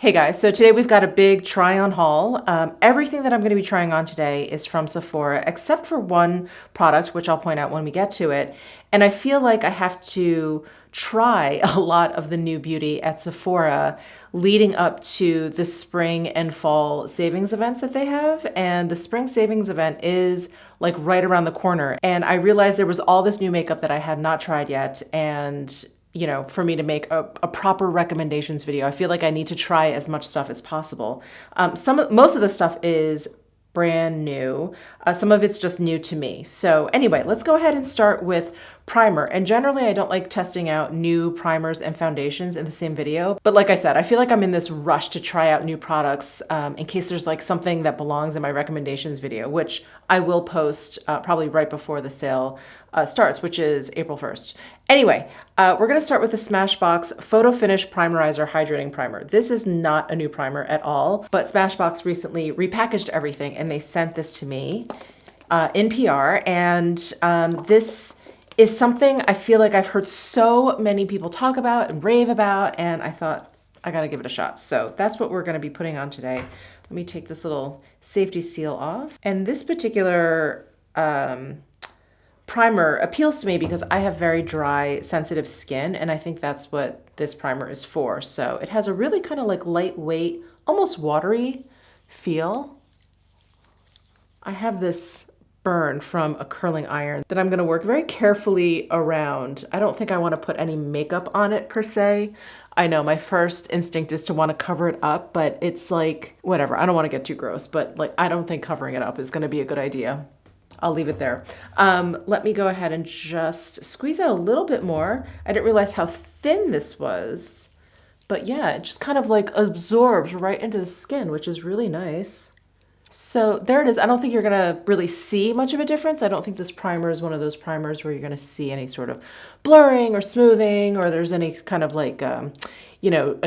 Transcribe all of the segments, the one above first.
Hey guys, so today we've got a big try on haul. Everything that I'm going to be trying on today is from Sephora, except for one product, which I'll point out when we get to it. And I feel like I have to try a lot of the new beauty at Sephora leading up to the spring and fall savings events that they have. And the spring savings event is like right around the corner. And I realized there was all this new makeup that I had not tried yet. And for me to make a proper recommendations video, I feel like I need to try as much stuff as possible. Most of the stuff is brand new. Some of it's just new to me. So anyway, let's go ahead and start with primer. And generally, I don't like testing out new primers and foundations in the same video. But like I said, I feel like I'm in this rush to try out new products in case there's like something that belongs in my recommendations video, which I will post probably right before the sale starts, which is April 1st. Anyway, we're going to start with the Smashbox Photo Finish Primerizer Hydrating Primer. This is not a new primer at all, but Smashbox recently repackaged everything and they sent this to me in PR. And this is something I feel like I've heard so many people talk about and rave about, and I thought I got to give it a shot. So that's what we're going to be putting on today. Let me take this little safety seal off. And this particular primer appeals to me because I have very dry, sensitive skin, and I think that's what this primer is for. So it has a really kind of like lightweight, almost watery feel. I have this burn from a curling iron that I'm going to work very carefully around. I don't think I want to put any makeup on it per se. I know my first instinct is to want to cover it up, but it's like, whatever. I don't want to get too gross, but like, I don't think covering it up is going to be a good idea. I'll leave it there. Let me go ahead and just squeeze out a little bit more. I didn't realize how thin this was, but yeah, it just kind of like absorbs right into the skin, which is really nice. So there it is. I don't think you're going to really see much of a difference. I don't think this primer is one of those primers where you're going to see any sort of blurring or smoothing or there's any kind of like, a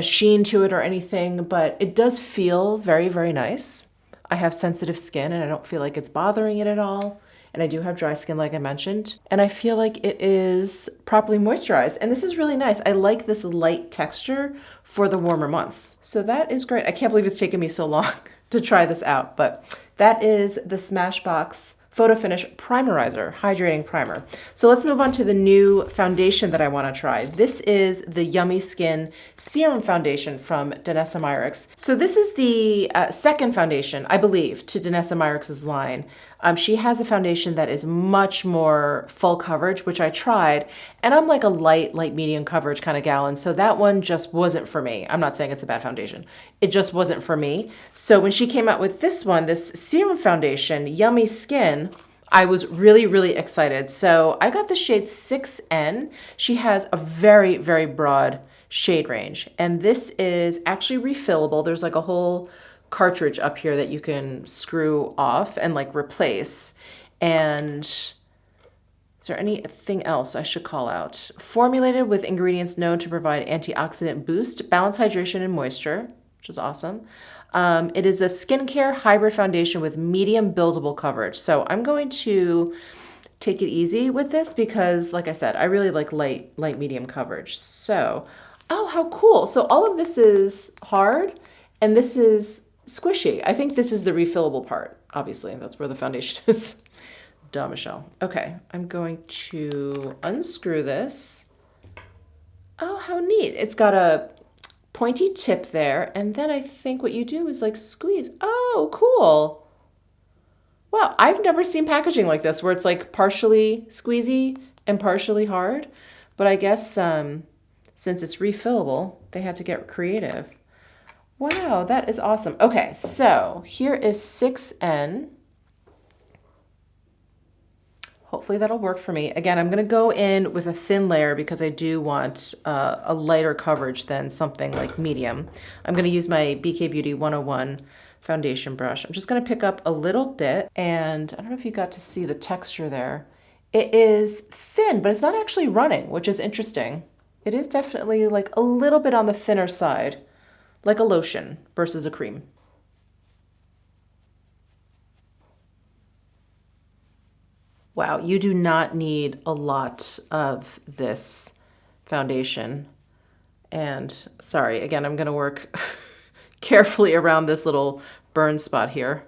sheen to it or anything, but it does feel very, very nice. I have sensitive skin and I don't feel like it's bothering it at all. And I do have dry skin, like I mentioned, and I feel like it is properly moisturized. And this is really nice. I like this light texture for the warmer months. So that is great. I can't believe it's taken me so long to try this out, but that is the Smashbox Photo Finish Primerizer Hydrating Primer. So let's move on to the new foundation that I want to try. This is the Yummy Skin Serum Foundation from Danessa Myricks. So this is the second foundation, I believe, to Danessa Myricks' line. She has a foundation that is much more full coverage, which I tried, and I'm like a light medium coverage kind of gal, and so that one just wasn't for me. I'm not saying it's a bad foundation. It just wasn't for me. So when she came out with this one, this serum foundation, Yummy Skin, I was really, really excited. So I got the shade 6N. She has a very, very broad shade range, and this is actually refillable. There's like a whole cartridge up here that you can screw off and like replace. And is there anything else I should call out? Formulated with ingredients known to provide antioxidant boost, balance hydration and moisture, which is awesome. It is a skincare hybrid foundation with medium buildable coverage. So I'm going to take it easy with this because, like I said, I really like light medium coverage. So, oh, how cool. So all of this is hard and this is squishy. I think this is the refillable part. Obviously, that's where the foundation is. Duh, Michelle. Okay, I'm going to unscrew this. Oh, how neat. It's got a pointy tip there, and then I think what you do is like squeeze. Oh, cool. Wow, I've never seen packaging like this where it's like partially squeezy and partially hard, but I guess since it's refillable, they had to get creative. Wow, that is awesome. Okay, so here is 6N. Hopefully that'll work for me. Again, I'm going to go in with a thin layer because I do want a lighter coverage than something like medium. I'm going to use my BK Beauty 101 foundation brush. I'm just going to pick up a little bit, and I don't know if you got to see the texture there. It is thin, but it's not actually running, which is interesting. It is definitely like a little bit on the thinner side, like a lotion versus a cream. Wow, you do not need a lot of this foundation. And sorry, again, I'm gonna work carefully around this little burn spot here.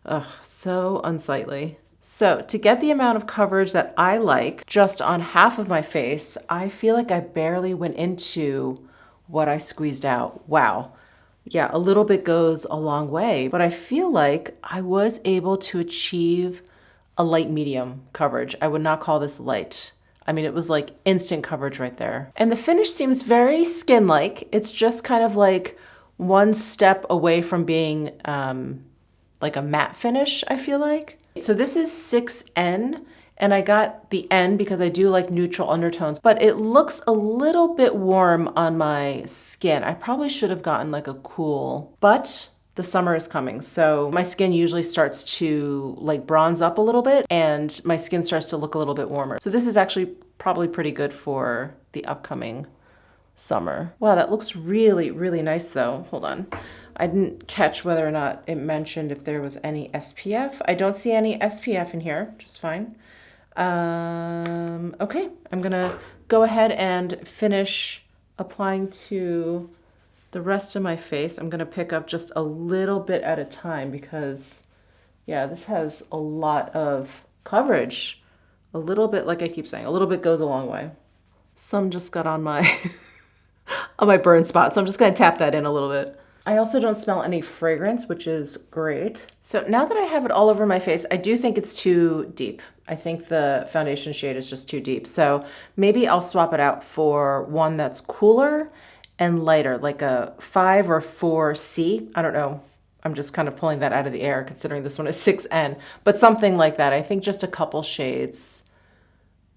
Ugh, so unsightly. So to get the amount of coverage that I like just on half of my face, I feel like I barely went into what I squeezed out. Wow. Yeah, a little bit goes a long way, but I feel like I was able to achieve a light medium coverage. I would not call this light. I mean, it was like instant coverage right there. And the finish seems very skin-like. It's just kind of like one step away from being like a matte finish, I feel like. So this is 6N, and I got the N because I do like neutral undertones, but it looks a little bit warm on my skin. I probably should have gotten like a cool, but the summer is coming. So my skin usually starts to like bronze up a little bit and my skin starts to look a little bit warmer. So this is actually probably pretty good for the upcoming summer. Wow, that looks really, really nice though. Hold on. I didn't catch whether or not it mentioned if there was any SPF. I don't see any SPF in here, just fine. Okay, I'm gonna go ahead and finish applying to the rest of my face. I'm gonna pick up just a little bit at a time because, yeah, this has a lot of coverage. A little bit, like I keep saying, a little bit goes a long way. Some just got on my on my burn spot, so I'm just gonna tap that in a little bit. I also don't smell any fragrance, which is great. So now that I have it all over my face, I do think it's too deep. I think the foundation shade is just too deep. So maybe I'll swap it out for one that's cooler and lighter, like a 5 or 4C. I don't know. I'm just kind of pulling that out of the air considering this one is 6N, but something like that. I think just a couple shades.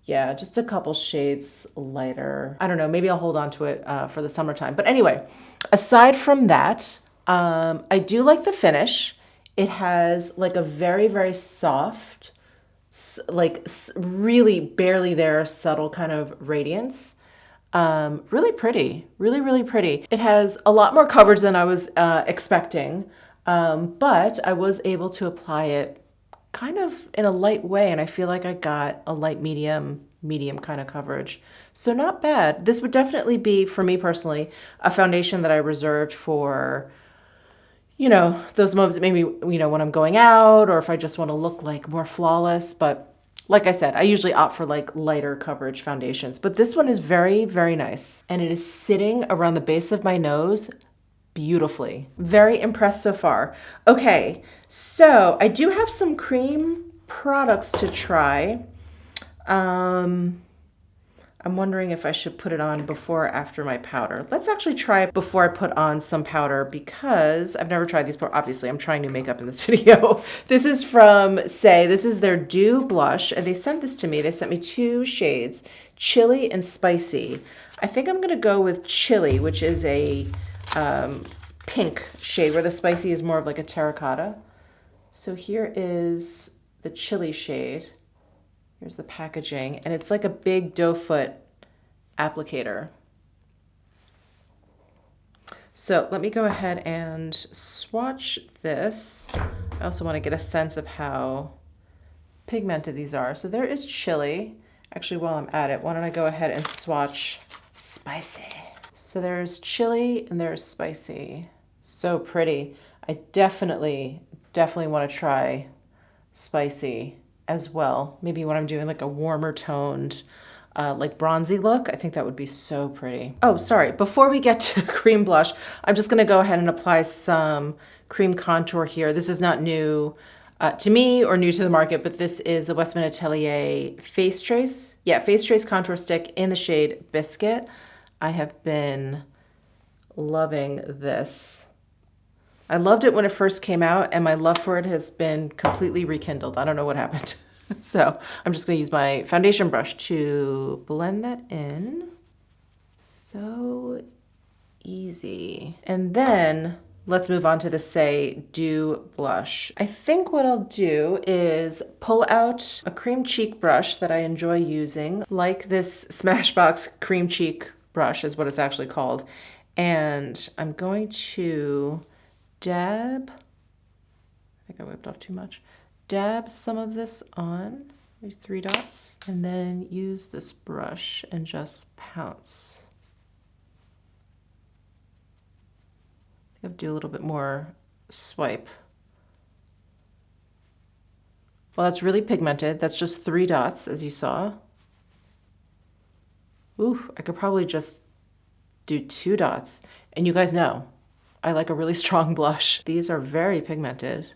Yeah, just a couple shades lighter. I don't know, maybe I'll hold on to it for the summertime. But anyway, aside from that, I do like the finish. It has like a very, very soft, like really barely there, subtle kind of radiance. Really pretty, really, really pretty. It has a lot more coverage than I was expecting, but I was able to apply it kind of in a light way, and I feel like I got a light medium kind of coverage. So not bad. This would definitely be, for me personally, a foundation that I reserved for, you know, those moments that maybe, you know, when I'm going out or if I just want to look like more flawless. But like I said, I usually opt for like lighter coverage foundations, but this one is very, very nice. And it is sitting around the base of my nose beautifully. Very impressed so far. Okay, so I do have some cream products to try. I'm wondering if I should put it on before or after my powder. Let's actually try it before I put on some powder because I've never tried these before. Obviously, I'm trying new makeup in this video. This is from Say. This is their Dew Blush, and they sent this to me. They sent me 2 shades, Chili and Spicy. I think I'm gonna go with Chili, which is a pink shade, where the Spicy is more of like a terracotta. So here is the Chili shade. Here's the packaging, and it's like a big doe foot applicator. So let me go ahead and swatch this. I also want to get a sense of how pigmented these are. So there is Chili. Actually, while I'm at it, why don't I go ahead and swatch Spicy. So there's Chili and there's Spicy. So pretty. I definitely want to try Spicy as well. Maybe when I'm doing like a warmer toned, like bronzy look, I think that would be so pretty. Oh, sorry. Before we get to cream blush, I'm just going to go ahead and apply some cream contour here. This is not new to me or new to the market, but this is the Westman Atelier Face Trace. Yeah, Face Trace Contour Stick in the shade Biscuit. I have been loving this. I loved it when it first came out, and my love for it has been completely rekindled. I don't know what happened. So I'm just going to use my foundation brush to blend that in. So easy. And then let's move on to the Say Dew Blush. I think what I'll do is pull out a cream cheek brush that I enjoy using, like this Smashbox cream cheek brush is what it's actually called. And I'm going to dab, I think I whipped off too much, dab some of this on, maybe 3 dots, and then use this brush and just pounce. I'll do a little bit more swipe. Well, that's really pigmented. That's just 3 dots, as you saw. Ooh, I could probably just do 2 dots. And you guys know, I like a really strong blush. These are very pigmented.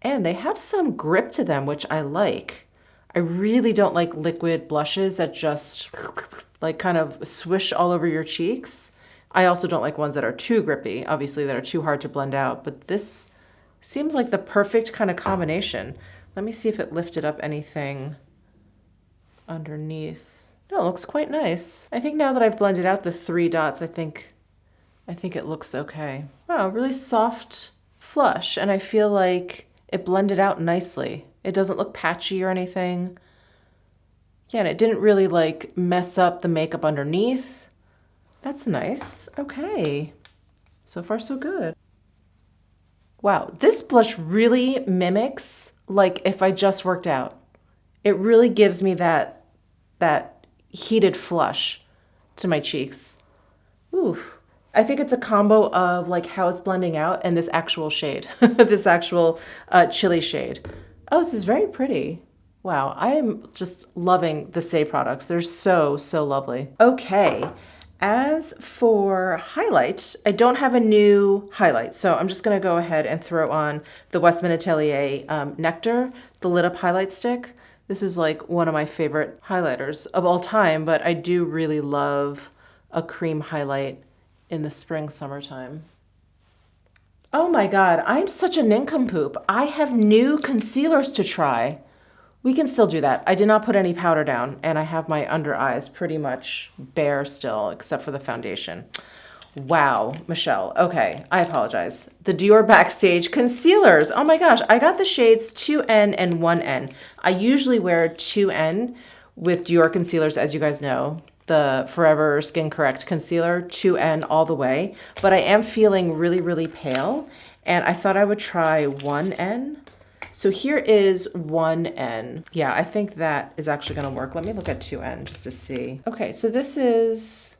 And they have some grip to them, which I like. I really don't like liquid blushes that just like kind of swish all over your cheeks. I also don't like ones that are too grippy, obviously, that are too hard to blend out. But this seems like the perfect kind of combination. Let me see if it lifted up anything underneath. No, it looks quite nice. I think now that I've blended out the 3 dots, I think it looks okay. Wow, really soft flush, and I feel like it blended out nicely. It doesn't look patchy or anything. Yeah, and it didn't really like mess up the makeup underneath. That's nice. Okay. So far, so good. Wow, this blush really mimics like if I just worked out. It really gives me that heated flush to my cheeks. Ooh. I think it's a combo of like how it's blending out and this actual shade, this actual chili shade. Oh, this is very pretty. Wow, I am just loving the Say products. They're so, so lovely. Okay, as for highlight, I don't have a new highlight, so I'm just gonna go ahead and throw on the Westman Atelier Nectar, the Lit Up Highlight Stick. This is like one of my favorite highlighters of all time, but I do really love a cream highlight in the spring, summertime. Oh my God, I'm such a nincompoop. I have new concealers to try. We can still do that. I did not put any powder down, and I have my under eyes pretty much bare still, except for the foundation. Wow, Michelle. Okay, I apologize. The Dior Backstage concealers. Oh my gosh, I got the shades 2N and 1N. I usually wear 2N with Dior concealers, as you guys know. The Forever Skin Correct concealer, 2N all the way. But I am feeling really, really pale, and I thought I would try 1N. So here is 1N. Yeah, I think that is actually gonna work. Let me look at 2N just to see. Okay, so this is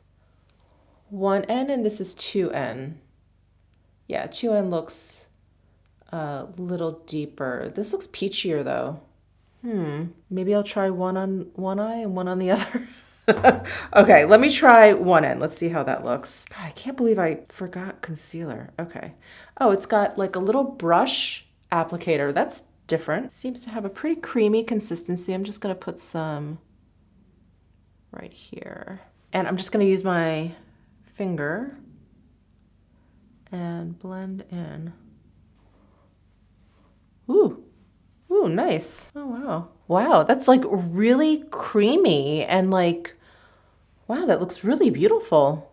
1N and this is 2N. Yeah, 2N looks a little deeper. This looks peachier though. Maybe I'll try one on one eye and one on the other. Okay, let me try 1N. Let's see how that looks. God, I can't believe I forgot concealer. Okay. Oh, it's got like a little brush applicator. That's different. Seems to have a pretty creamy consistency. I'm just gonna put some right here. And I'm just gonna use my finger and blend in. Ooh. Ooh, nice. Oh, wow. Wow, that's like really creamy and like, wow, that looks really beautiful.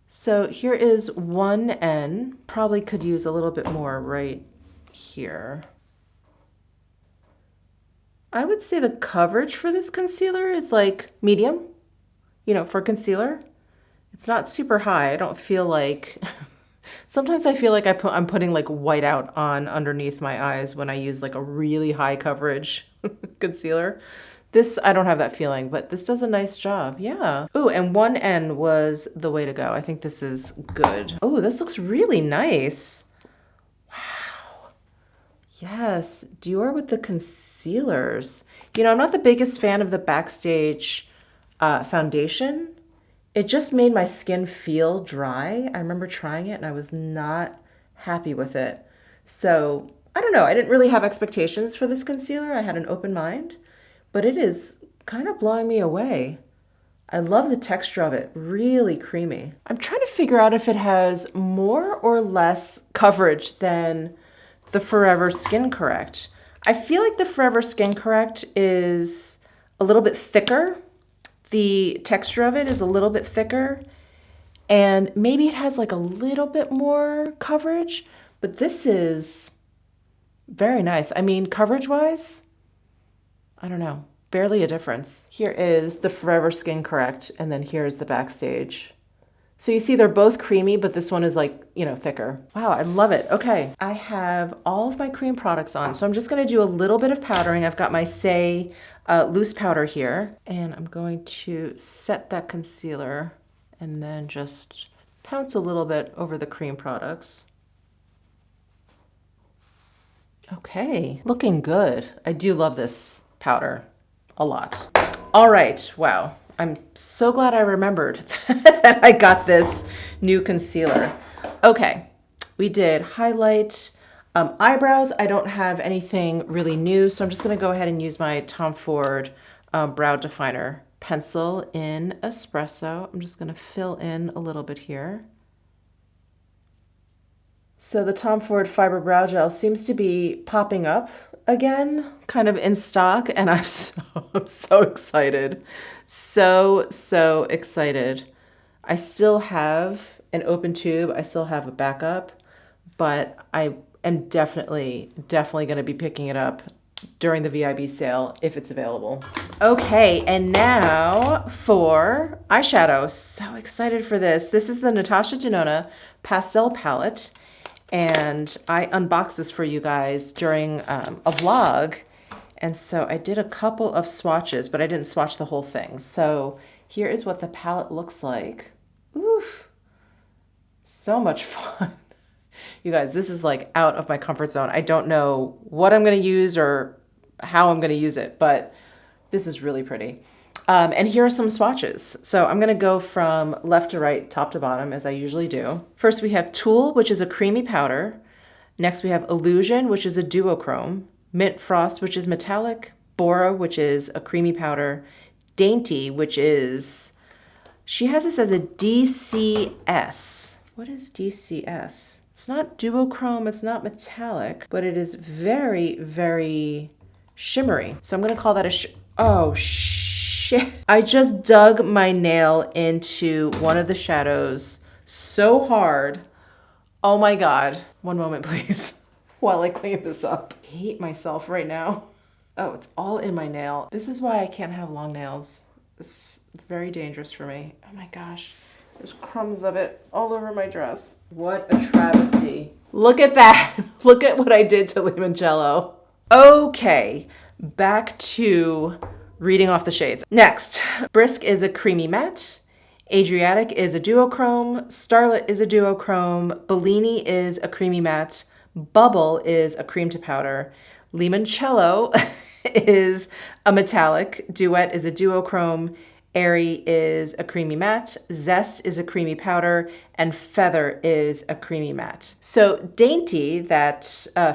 So here is 1N. Probably could use a little bit more right here. I would say the coverage for this concealer is like medium, you know, for concealer. It's not super high. I don't feel like, sometimes I feel like I'm putting like whiteout on underneath my eyes when I use like a really high coverage concealer. This, I don't have that feeling, but this does a nice job. Yeah. Oh, and 1N was the way to go. I think this is good. Oh, this looks really nice. Wow. Yes, Dior with the concealers. You know, I'm not the biggest fan of the Backstage foundation. It just made my skin feel dry. I remember trying it and I was not happy with it. So, I don't know. I didn't really have expectations for this concealer. I had an open mind, but it is kind of blowing me away. I love the texture of it, really creamy. I'm trying to figure out if it has more or less coverage than the Forever Skin Correct. I feel like the Forever Skin Correct is a little bit thicker. The texture of it is a little bit thicker, and maybe it has like a little bit more coverage, but this is very nice. I mean, coverage-wise, I don't know, barely a difference. Here is the Forever Skin Correct, and then here's the Backstage. So you see they're both creamy, but this one is like, you know, thicker. Wow, I love it. Okay, I have all of my cream products on, so I'm just gonna do a little bit of powdering. I've got my Say loose powder here, and I'm going to set that concealer and then just pounce a little bit over the cream products. Okay, looking good. I do love this powder a lot. All right, wow. I'm so glad I remembered that I got this new concealer. Okay, we did highlight, eyebrows. I don't have anything really new, so I'm just gonna go ahead and use my Tom Ford brow definer pencil in Espresso. I'm just gonna fill in a little bit here. So the Tom Ford Fiber Brow Gel seems to be popping up again, kind of in stock, and I'm so excited. So excited. I still have an open tube. I still have a backup, but I am definitely going to be picking it up during the VIB sale if it's available. Okay, and now for eyeshadow. So excited for this. This is the Natasha Denona Pastel Palette. And I unboxed this for you guys during a vlog. And so I did a couple of swatches, but I didn't swatch the whole thing. So here is what the palette looks like. Oof, so much fun. You guys, this is like out of my comfort zone. I don't know what I'm gonna use or how I'm gonna use it, but this is really pretty. And here are some swatches. So I'm gonna go from left to right, top to bottom, as I usually do. First we have Tulle, which is a creamy powder. Next we have Illusion, which is a duochrome. Mint Frost, which is metallic. Bora, which is a creamy powder. Dainty, which is, she has this as a DCS. What is DCS? It's not duochrome, it's not metallic, but it is very, very shimmery. So I'm gonna call that a oh, shit. I just dug my nail into one of the shadows so hard. Oh my God. One moment, please, while I clean this up. I hate myself right now. Oh, it's all in my nail. This is why I can't have long nails. This is very dangerous for me. Oh my gosh. There's crumbs of it all over my dress. What a travesty. Look at that. Look at what I did to limoncello. Okay, back to reading off the shades. Next, Brisk is a creamy matte. Adriatic is a duochrome. Starlet is a duochrome. Bellini is a creamy matte. Bubble is a cream to powder. Limoncello is a metallic. Duet is a duochrome. Airy is a creamy matte. Zest is a creamy powder. And Feather is a creamy matte. So Dainty, that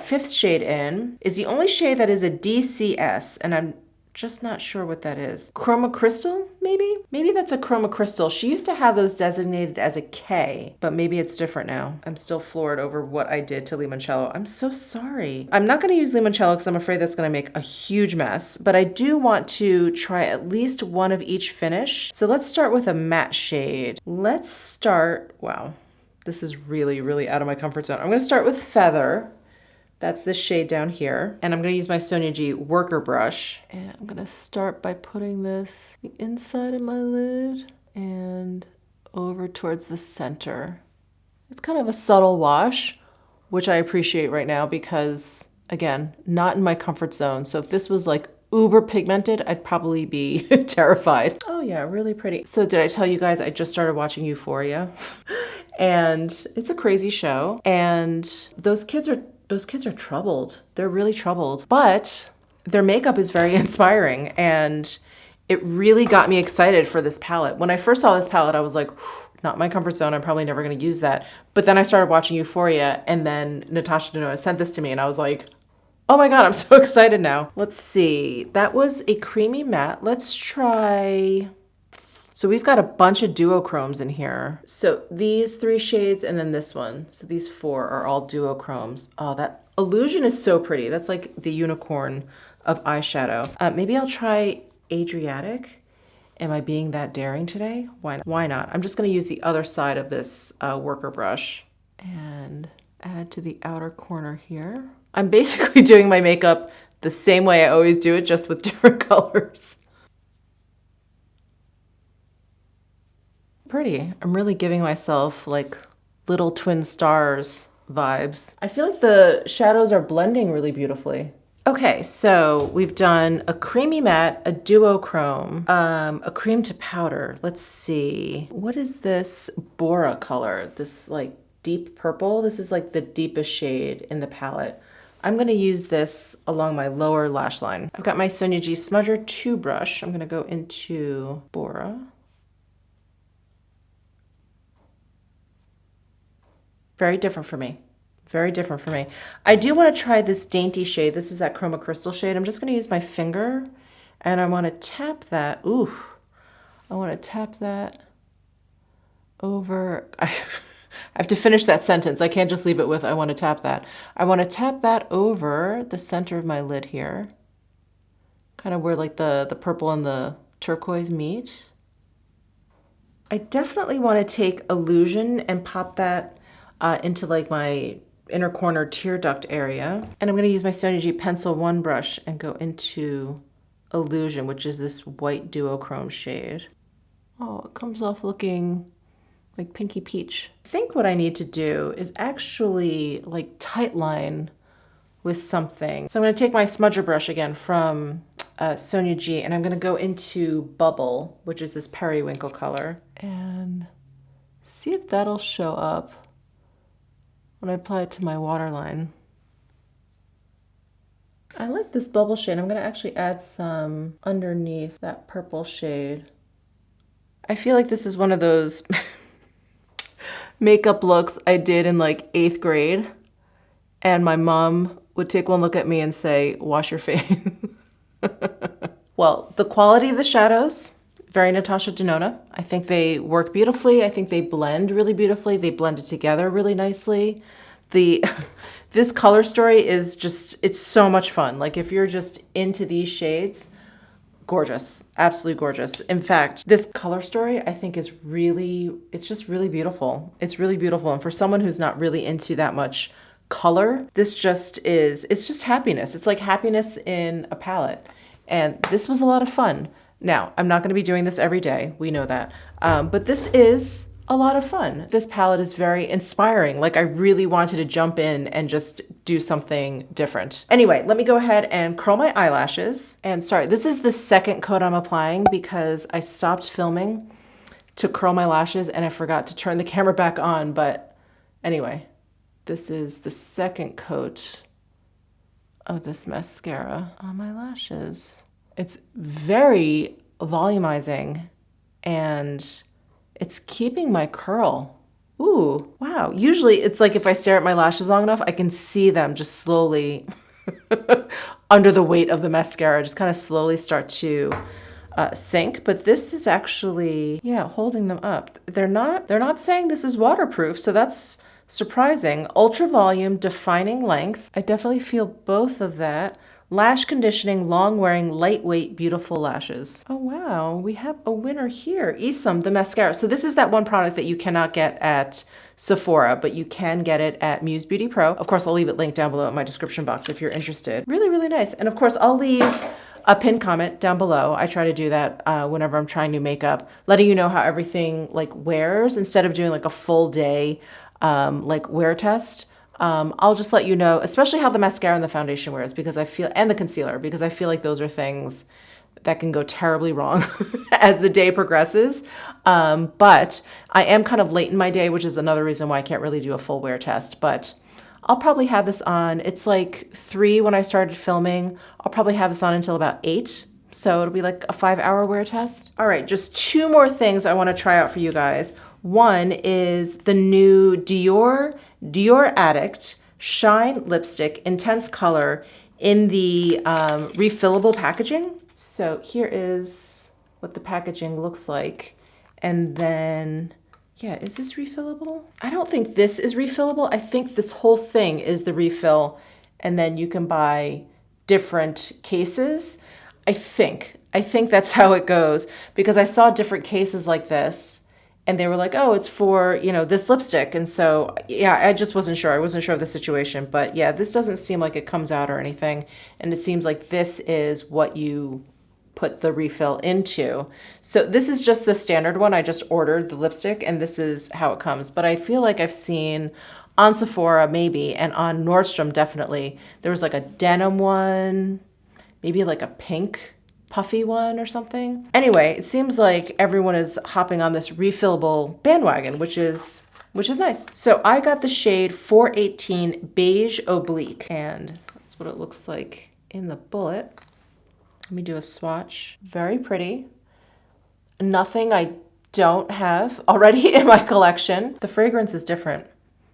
fifth shade in, is the only shade that is a DCS, and I'm just not sure what that is. Chroma Crystal, maybe? Maybe that's a Chroma Crystal. She used to have those designated as a K, but maybe it's different now. I'm still floored over what I did to limoncello. I'm so sorry. I'm not gonna use limoncello because I'm afraid that's gonna make a huge mess, but I do want to try at least one of each finish. So let's start with a matte shade. Let's start, wow, this is really, really out of my comfort zone. I'm gonna start with Feather. That's this shade down here. And I'm gonna use my Sonia G worker brush. And I'm gonna start by putting this the inside of my lid and over towards the center. It's kind of a subtle wash, which I appreciate right now because, again, not in my comfort zone. So if this was like uber pigmented, I'd probably be terrified. Oh yeah, really pretty. So did I tell you guys I just started watching Euphoria? And it's a crazy show. And those kids are troubled. They're really troubled, but their makeup is very inspiring, and it really got me excited for this palette. When I first saw this palette, I was like, not my comfort zone. I'm probably never going to use that. But then I started watching Euphoria, and then Natasha Denona sent this to me, and I was like, oh my God, I'm so excited now. Let's see. That was a creamy matte. Let's try... So we've got a bunch of duochromes in here. So these three shades and then this one. So these four are all duochromes. Oh, that Illusion is so pretty. That's like the unicorn of eyeshadow. Maybe I'll try Adriatic. Am I being that daring today? Why not? I'm just gonna use the other side of this worker brush and add to the outer corner here. I'm basically doing my makeup the same way I always do it, just with different colors. Pretty. I'm really giving myself like little twin stars vibes. I feel like the shadows are blending really beautifully. Okay, so we've done a creamy matte, a duochrome, a cream to powder. Let's see. What is this Bora color? This like deep purple? This is like the deepest shade in the palette. I'm gonna use this along my lower lash line. I've got my Sonia G Smudger 2 brush. I'm gonna go into Bora. Very different for me. Very different for me. I do want to try this dainty shade. This is that Chroma Crystal shade. I'm just going to use my finger and I want to tap that. Ooh, I want to tap that over. I have to finish that sentence. I can't just leave it with I want to tap that. I want to tap that over the center of my lid here. Kind of where like the purple and the turquoise meet. I definitely want to take Illusion and pop that into like my inner corner tear duct area. And I'm going to use my Sonia G Pencil 1 brush and go into Illusion, which is this white duochrome shade. Oh, it comes off looking like pinky peach. I think what I need to do is actually like tight line with something. So I'm going to take my smudger brush again from Sonia G, and I'm going to go into Bubble, which is this periwinkle color, and see if that'll show up when I apply it to my waterline. I like this bubble shade. I'm going to actually add some underneath that purple shade. I feel like this is one of those makeup looks I did in like 8th grade, and my mom would take one look at me and say, wash your face. Well, the quality of the shadows, very Natasha Denona. I think they work beautifully. I think they blend really beautifully. They blended together really nicely. This color story is just, it's so much fun. Like if you're just into these shades, gorgeous, absolutely gorgeous. In fact, this color story I think is really, it's just really beautiful. It's really beautiful. And for someone who's not really into that much color, this just is, it's just happiness. It's like happiness in a palette. And this was a lot of fun. Now, I'm not going to be doing this every day. We know that. But this is a lot of fun. This palette is very inspiring. Like I really wanted to jump in and just do something different. Anyway, let me go ahead and curl my eyelashes. And sorry, this is the second coat I'm applying because I stopped filming to curl my lashes and I forgot to turn the camera back on. But anyway, this is the second coat of this mascara on my lashes. It's very volumizing and it's keeping my curl. Ooh, wow. Usually it's like if I stare at my lashes long enough, I can see them just slowly under the weight of the mascara, just kind of slowly start to sink. But this is actually, yeah, holding them up. They're not saying this is waterproof, so that's surprising. Ultra volume, defining length. I definitely feel both of that. Lash conditioning, long wearing, lightweight, beautiful lashes. Oh wow, we have a winner here. Isom, the mascara. So this is that one product that you cannot get at Sephora, but you can get it at Muse Beauty Pro. Of course, I'll leave it linked down below in my description box if you're interested. Really, really nice. And of course, I'll leave a pinned comment down below. I try to do that whenever I'm trying new makeup, letting you know how everything like wears instead of doing like a full day like wear test. I'll just let you know, especially how the mascara and the foundation wears, because I feel, and the concealer, because I feel like those are things that can go terribly wrong as the day progresses. But I am kind of late in my day, which is another reason why I can't really do a full wear test, but I'll probably have this on. It's like 3 when I started filming. I'll probably have this on until about 8. So it'll be like a 5-hour wear test. All right, just 2 more things I want to try out for you guys. One is the new Dior Addict Shine Lipstick Intense Color in the refillable packaging. So here is what the packaging looks like. And then, yeah, is this refillable? I don't think this is refillable. I think this whole thing is the refill. And then you can buy different cases. I think that's how it goes, because I saw different cases like this and they were like, oh, it's for, you know, this lipstick. And so, yeah, I just wasn't sure. I wasn't sure of the situation, but yeah, this doesn't seem like it comes out or anything. And it seems like this is what you put the refill into. So this is just the standard one. I just ordered the lipstick and this is how it comes. But I feel like I've seen On Sephora, maybe, and on Nordstrom, definitely. There was like a denim one, maybe like a pink puffy one or something. Anyway, it seems like everyone is hopping on this refillable bandwagon, which is nice. So I got the shade 418 Beige Oblique, and that's what it looks like in the bullet. Let me do a swatch. Very pretty. Nothing I don't have already in my collection. The fragrance is different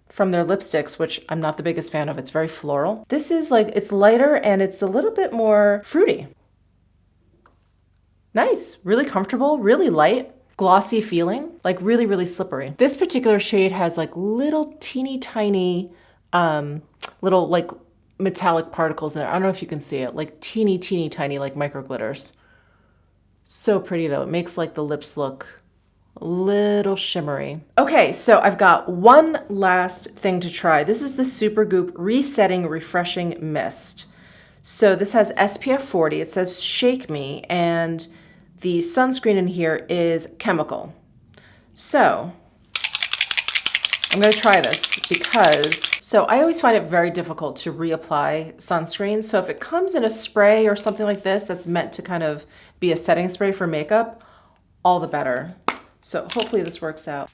from their lipsticks, which I'm not the biggest fan of. It's very floral. This is like, it's lighter and it's a little bit more fruity. Nice, really comfortable, really light, glossy feeling, like really, really slippery. This particular shade has like little teeny tiny, little like metallic particles in there. I don't know if you can see it, like teeny tiny, like micro glitters. So pretty though. It makes like the lips look a little shimmery. Okay, so I've got one last thing to try. This is the Supergoop Resetting Refreshing Mist. So this has SPF 40. It says Shake Me, and the sunscreen in here is chemical. So I'm going to try this because I always find it very difficult to reapply sunscreen. So if it comes in a spray or something like this that's meant to kind of be a setting spray for makeup, all the better. So hopefully this works out.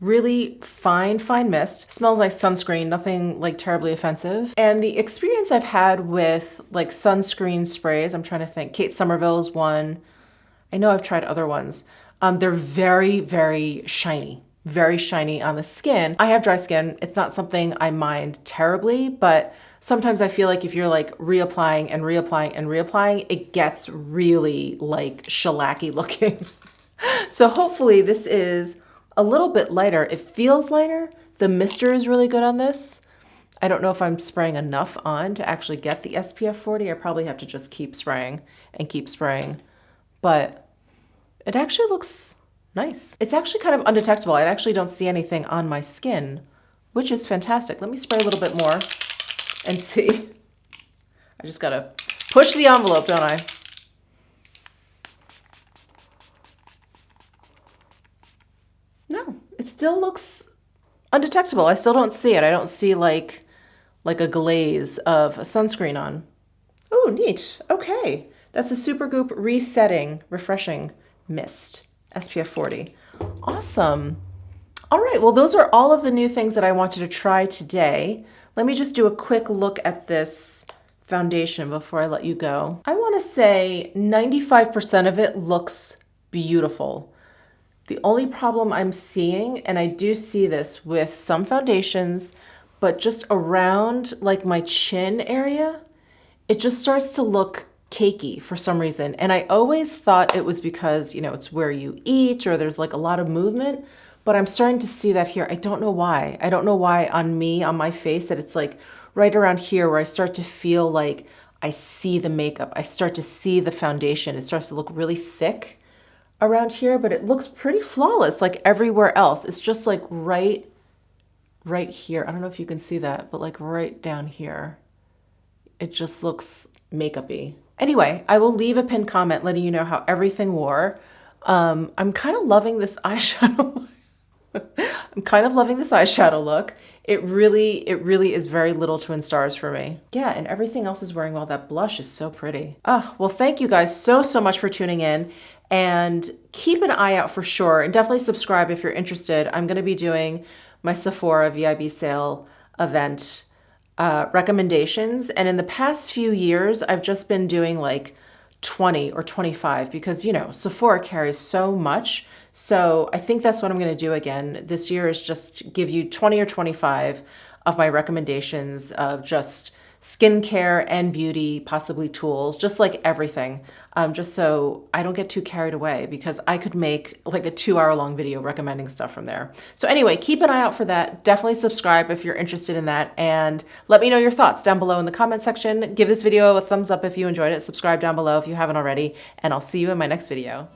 Really fine mist. Smells like sunscreen, nothing like terribly offensive. And the experience I've had with like sunscreen sprays, I'm trying to think, Kate Somerville's one. I know I've tried other ones. They're very shiny on the skin. I have dry skin. It's not something I mind terribly, but sometimes I feel like if you're like reapplying, it gets really like shellacky looking. So hopefully this is a little bit lighter. It feels lighter. The mister is really good on this. I don't know if I'm spraying enough on to actually get the SPF 40. I probably have to just keep spraying, but it actually looks nice. It's actually kind of undetectable. I actually don't see anything on my skin, which is fantastic. Let me spray a little bit more and see. I just gotta push the envelope, don't I? No, it still looks undetectable. I still don't see it. I don't see like a glaze of sunscreen on. Oh, neat. Okay. That's the Supergoop Resetting Refreshing Mist, SPF 40. Awesome. All right, well, those are all of the new things that I wanted to try today. Let me just do a quick look at this foundation before I let you go. I want to say 95% of it looks beautiful. The only problem I'm seeing, and I do see this with some foundations, but just around like my chin area, it just starts to look cakey for some reason. And I always thought it was because, it's where you eat or there's like a lot of movement, but I'm starting to see that here. I don't know why. I don't know why on my face, that it's like right around here where I start to feel like I see the makeup. I start to see the foundation. It starts to look really thick around here, but it looks pretty flawless like everywhere else. It's just like right here. I don't know if you can see that, but like right down here, it just looks makeup-y. Anyway, I will leave a pinned comment letting you know how everything wore. I'm kind of loving this eyeshadow. I'm kind of loving this eyeshadow look. It really is very little twin stars for me. Yeah, and everything else is wearing well. That blush is so pretty. Oh, well, thank you guys so much for tuning in. And keep an eye out for sure. And definitely subscribe if you're interested. I'm going to be doing my Sephora VIB sale event recommendations. And in the past few years, I've just been doing like 20 or 25 because, Sephora carries so much. So I think that's what I'm going to do again this year, is just give you 20 or 25 of my recommendations of just skincare and beauty, possibly tools, just like everything, just so I don't get too carried away, because I could make like a 2-hour-long video recommending stuff from there. So anyway, keep an eye out for that. Definitely subscribe if you're interested in that, and let me know your thoughts down below in the comment section. Give this video a thumbs up if you enjoyed it. Subscribe down below if you haven't already, and I'll see you in my next video.